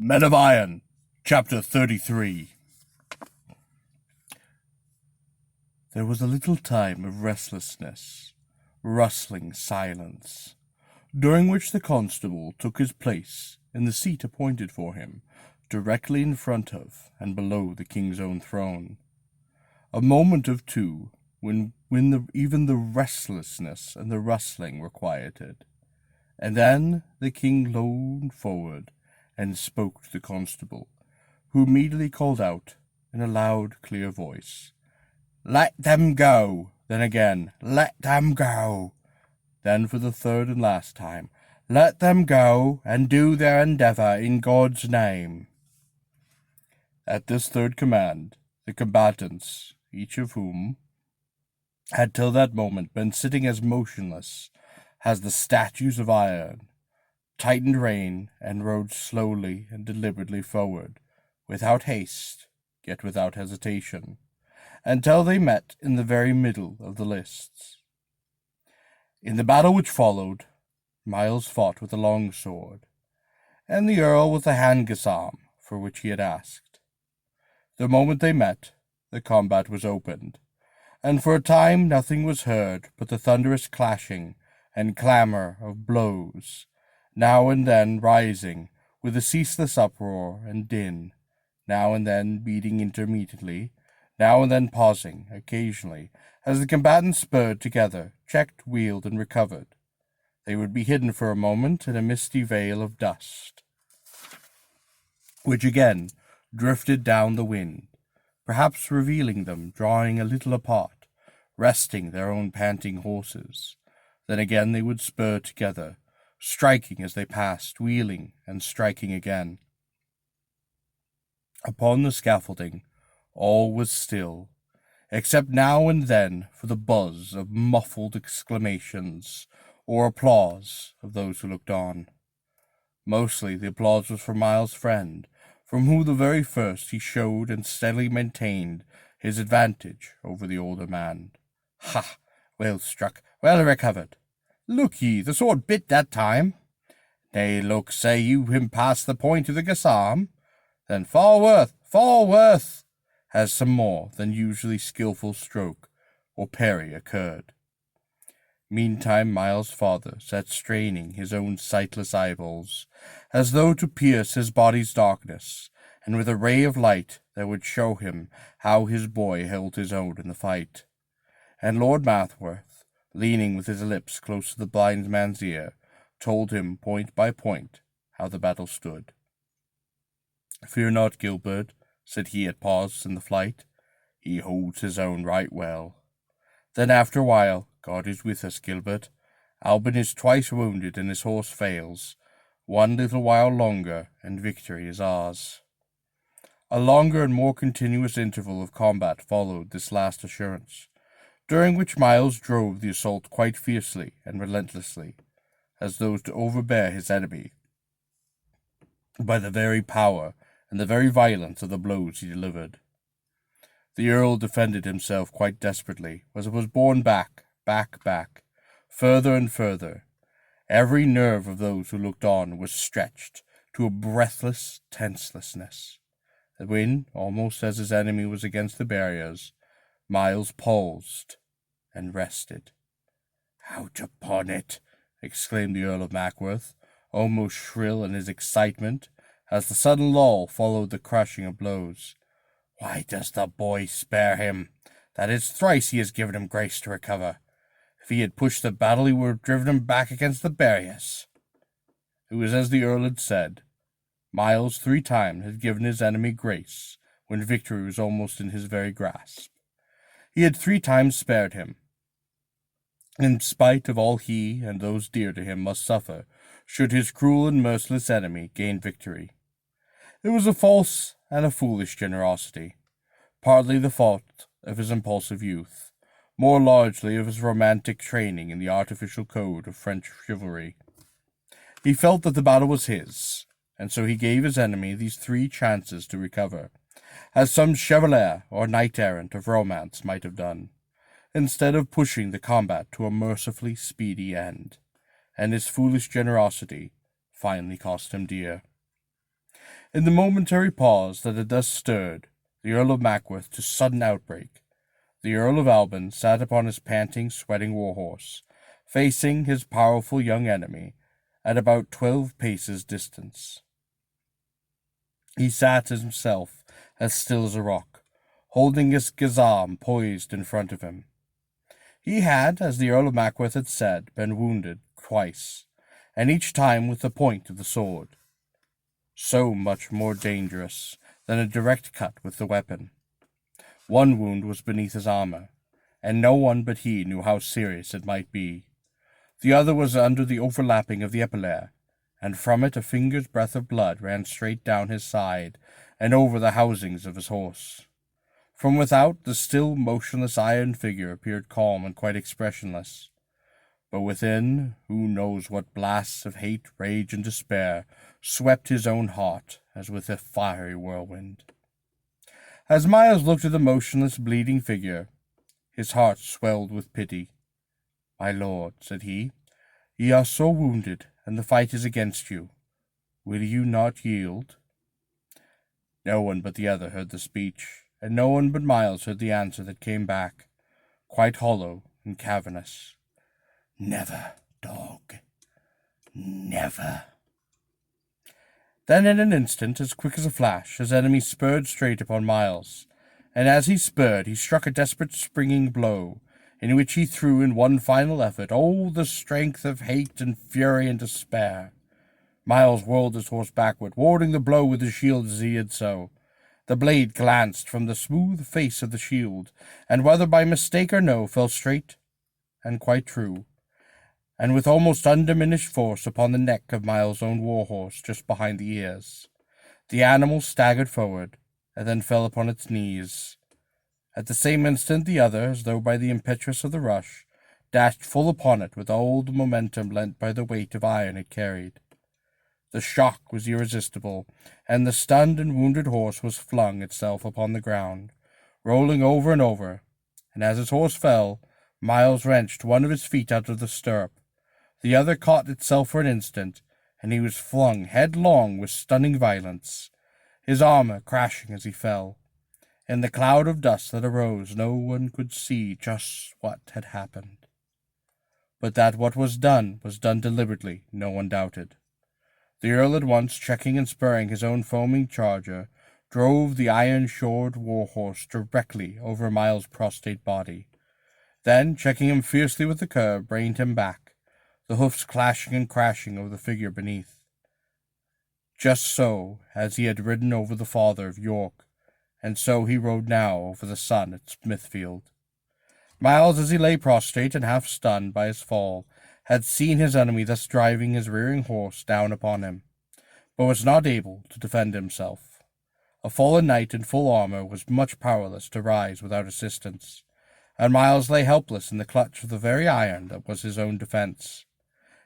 Men of Iron, Chapter 33. There was a little time of restlessness, rustling silence, during which the constable took his place in the seat appointed for him, directly in front of and below the king's own throne. A moment of two, when even the restlessness and the rustling were quieted, and then the king leaned forward and spoke to the constable, who immediately called out in a loud, clear voice, "Let them go!" Then again, "Let them go!" Then for the third and last time, "Let them go, and do their endeavour in God's name." At this third command, the combatants, each of whom had till that moment been sitting as motionless as the statues of iron, tightened rein and rode slowly and deliberately forward, without haste, yet without hesitation, until they met in the very middle of the lists. In the battle which followed, Myles fought with a long sword, and the Earl with the hand-gisarm for which he had asked. The moment they met, the combat was opened, and for a time nothing was heard but the thunderous clashing and clamour of blows, now and then rising with a ceaseless uproar and din, now and then beating intermittently, now and then pausing occasionally, as the combatants spurred together, checked, wheeled, and recovered. They would be hidden for a moment in a misty veil of dust, which again drifted down the wind, perhaps revealing them drawing a little apart, resting their own panting horses. Then again they would spur together, striking as they passed, wheeling and striking again. Upon the scaffolding all was still, except now and then for the buzz of muffled exclamations or applause of those who looked on. Mostly the applause was for Myles's friend, from whom the very first he showed and steadily maintained his advantage over the older man. "Ha! Well struck, well recovered. Look ye, the sword bit that time. Nay, look, say you him past the point of the gisarm? Then Falworth has some more than usually skilful stroke or parry occurred." Meantime Myles's father sat straining his own sightless eyeballs, as though to pierce his body's darkness, and with a ray of light that would show him how his boy held his own in the fight. And Lord Mathworth, leaning with his lips close to the blind man's ear, told him point by point how the battle stood. "Fear not, Gilbert," said he at pause in the flight. "He holds his own right well." Then after a while, "God is with us, Gilbert. Albin is twice wounded and his horse fails. One little while longer, and victory is ours." A longer and more continuous interval of combat followed this last assurance, during which Myles drove the assault quite fiercely and relentlessly, as though to overbear his enemy by the very power and the very violence of the blows he delivered. The Earl defended himself quite desperately, as it was borne back, further and further. Every nerve of those who looked on was stretched to a breathless tenselessness. When, almost as his enemy was against the barriers, Myles paused and rested. "Out upon it!" exclaimed the Earl of Mackworth, almost shrill in his excitement, as the sudden lull followed the crushing of blows. "Why does the boy spare him? That is thrice he has given him grace to recover. If he had pushed the battle, he would have driven him back against the barriers." It was as the Earl had said. Myles 3 times had given his enemy grace when victory was almost in his very grasp. He had 3 times spared him, in spite of all he and those dear to him must suffer, should his cruel and merciless enemy gain victory. It was a false and a foolish generosity, partly the fault of his impulsive youth, more largely of his romantic training in the artificial code of French chivalry. He felt that the battle was his, and so he gave his enemy these 3 chances to recover, as some chevalier or knight-errant of romance might have done, instead of pushing the combat to a mercifully speedy end, and his foolish generosity finally cost him dear. In the momentary pause that had thus stirred the Earl of Mackworth to sudden outbreak, the Earl of Alban sat upon his panting, sweating war-horse, facing his powerful young enemy at about 12 paces distance. He sat himself as still as a rock, holding his gazam poised in front of him. He had, as the Earl of Mackworth had said, been wounded twice, and each time with the point of the sword. So much more dangerous than a direct cut with the weapon. One wound was beneath his armor, and no one but he knew how serious it might be. The other was under the overlapping of the epaulet, and from it a finger's breadth of blood ran straight down his side and over the housings of his horse. From without, the still motionless iron figure appeared calm and quite expressionless. But within, who knows what blasts of hate, rage, and despair swept his own heart as with a fiery whirlwind. As Myles looked at the motionless, bleeding figure, his heart swelled with pity. "My lord," said he, "ye are so wounded, and the fight is against you. Will you not yield?" No one but the other heard the speech, and no one but Myles heard the answer that came back, quite hollow and cavernous. "Never, dog, never." Then in an instant, as quick as a flash, his enemy spurred straight upon Myles, and as he spurred he struck a desperate springing blow, in which he threw in one final effort all the strength of hate and fury and despair. Myles whirled his horse backward, warding the blow with his shield as he did so. The blade glanced from the smooth face of the shield, and whether by mistake or no, fell straight and quite true, and with almost undiminished force upon the neck of Myles's own war-horse, just behind the ears. The animal staggered forward, and then fell upon its knees. At the same instant the other, as though by the impetus of the rush, dashed full upon it with all the momentum lent by the weight of iron it carried. The shock was irresistible, and the stunned and wounded horse was flung itself upon the ground, rolling over and over, and as his horse fell, Myles wrenched one of his feet out of the stirrup. The other caught itself for an instant, and he was flung headlong with stunning violence, his armor crashing as he fell. In the cloud of dust that arose, no one could see just what had happened. But that what was done deliberately, no one doubted. The Earl at once, checking and spurring his own foaming charger, drove the iron-shored war-horse directly over Myles's prostrate body. Then, checking him fiercely with the curb, reined him back, the hoofs clashing and crashing over the figure beneath. Just so as he had ridden over the father of York, and so he rode now over the son at Smithfield. Myles, as he lay prostrate and half stunned by his fall, had seen his enemy thus driving his rearing horse down upon him, but was not able to defend himself. A fallen knight in full armor was much powerless to rise without assistance, and Myles lay helpless in the clutch of the very iron that was his own defence.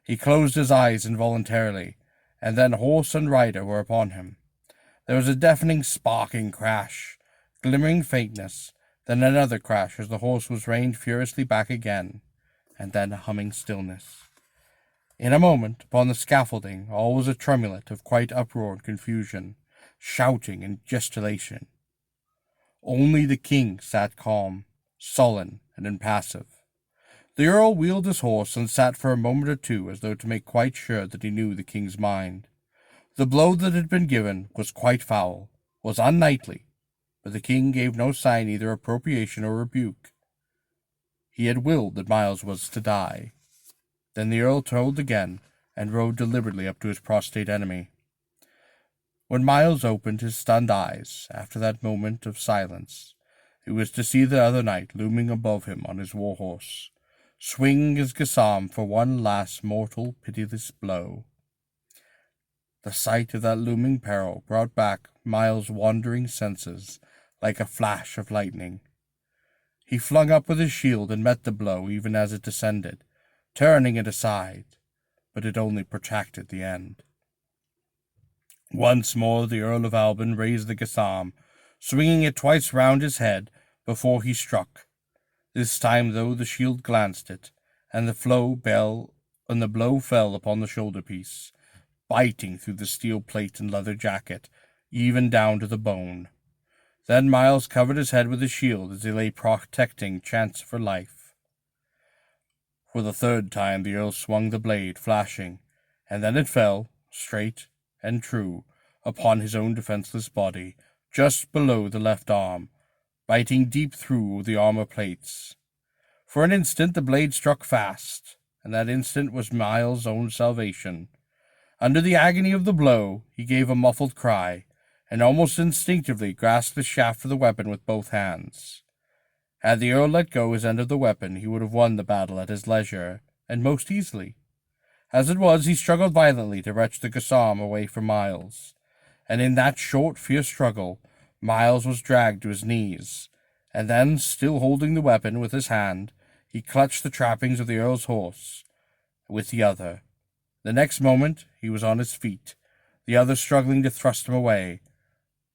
He closed his eyes involuntarily, and then horse and rider were upon him. There was a deafening sparking crash, glimmering faintness, then another crash as the horse was reined furiously back again, and then a humming stillness. In a moment, upon the scaffolding, all was a tumult of quite uproar and confusion, shouting and gesticulation. Only the king sat calm, sullen, and impassive. The Earl wheeled his horse and sat for a moment or two as though to make quite sure that he knew the king's mind. The blow that had been given was quite foul, was unknightly, but the king gave no sign either of approbation or rebuke. He had willed that Myles was to die. Then the Earl turned again, and rode deliberately up to his prostrate enemy. When Myles opened his stunned eyes, after that moment of silence, it was to see the other knight looming above him on his war-horse, swinging his gazam for one last mortal, pitiless blow. The sight of that looming peril brought back Myles's wandering senses like a flash of lightning. He flung up with his shield and met the blow even as it descended, turning it aside, but it only protracted the end. Once more the Earl of Alban raised the gazam, swinging it twice round his head before he struck. This time, though, the shield glanced it, and the blow fell upon the shoulder-piece, biting through the steel plate and leather jacket, even down to the bone. Then Miles covered his head with his shield as he lay protecting chance for life. For the third time the Earl swung the blade, flashing, and then it fell, straight and true, upon his own defenseless body, just below the left arm, biting deep through the armor plates. For an instant the blade struck fast, and that instant was Miles' own salvation. Under the agony of the blow, he gave a muffled cry, and almost instinctively grasped the shaft of the weapon with both hands. Had the Earl let go his end of the weapon, he would have won the battle at his leisure, and most easily. As it was, he struggled violently to wrench the Gassam away from Miles, and in that short, fierce struggle, Miles was dragged to his knees, and then, still holding the weapon with his hand, he clutched the trappings of the Earl's horse with the other. The next moment, he was on his feet, the other struggling to thrust him away.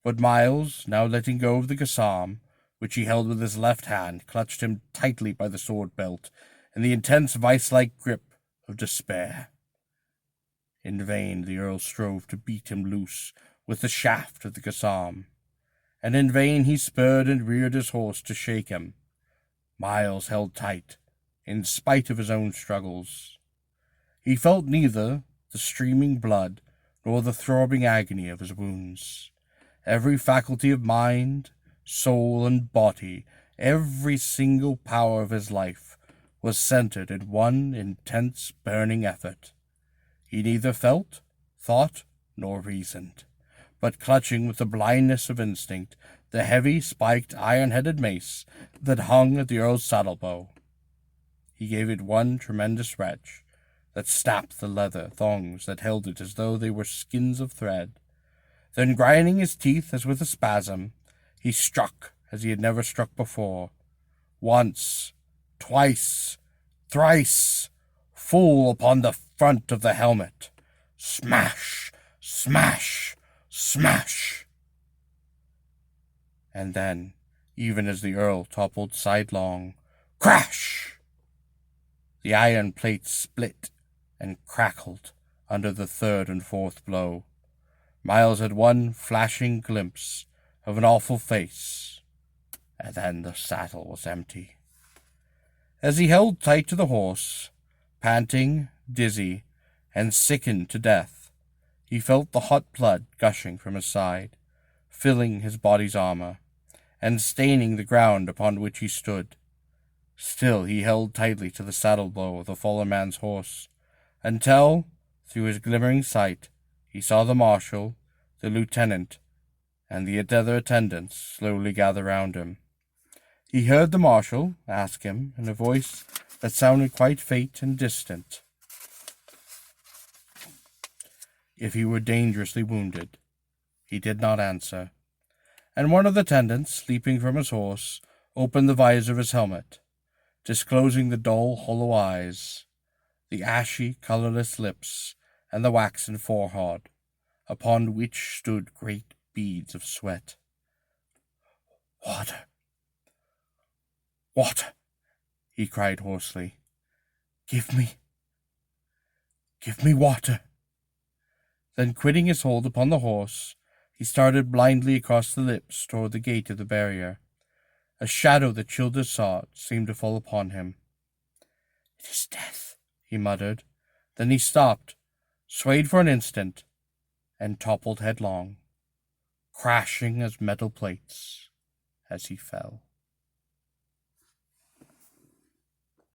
But Miles, now letting go of the Gassam, which he held with his left hand, clutched him tightly by the sword belt in the intense vice-like grip of despair. In vain the Earl strove to beat him loose with the shaft of the Gassam, and in vain he spurred and reared his horse to shake him. Miles held tight, in spite of his own struggles. He felt neither the streaming blood nor the throbbing agony of his wounds. Every faculty of mind, soul, and body, every single power of his life, was centered in one intense, burning effort. He neither felt, thought, nor reasoned, but clutching with the blindness of instinct the heavy, spiked, iron-headed mace that hung at the Earl's saddle-bow. He gave it one tremendous wrench that snapped the leather thongs that held it as though they were skins of thread. Then, grinding his teeth as with a spasm, he struck as he had never struck before. Once, twice, thrice, full upon the front of the helmet. Smash, smash, smash. And then, even as the Earl toppled sidelong, crash! The iron plates split and crackled under the third and fourth blow. Miles had one flashing glimpse of an awful face, and then the saddle was empty. As he held tight to the horse, panting, dizzy, and sickened to death, he felt the hot blood gushing from his side, filling his body's armor, and staining the ground upon which he stood. Still he held tightly to the saddle-bow of the fallen man's horse, until, through his glimmering sight, he saw the marshal, the lieutenant, and the other attendants slowly gather round him. He heard the marshal ask him, in a voice that sounded quite faint and distant, if he were dangerously wounded. He did not answer, and one of the attendants, leaping from his horse, opened the visor of his helmet, disclosing the dull, hollow eyes, the ashy, colorless lips, and the waxen forehead, upon which stood great beads of sweat. "Water! Water!" he cried hoarsely. Give me water." Then, quitting his hold upon the horse, he started blindly across the lips toward the gate of the barrier. A shadow that chilled his heart seemed to fall upon him. "It is death," he muttered. Then he stopped, swayed for an instant, and toppled headlong, crashing as metal plates as he fell.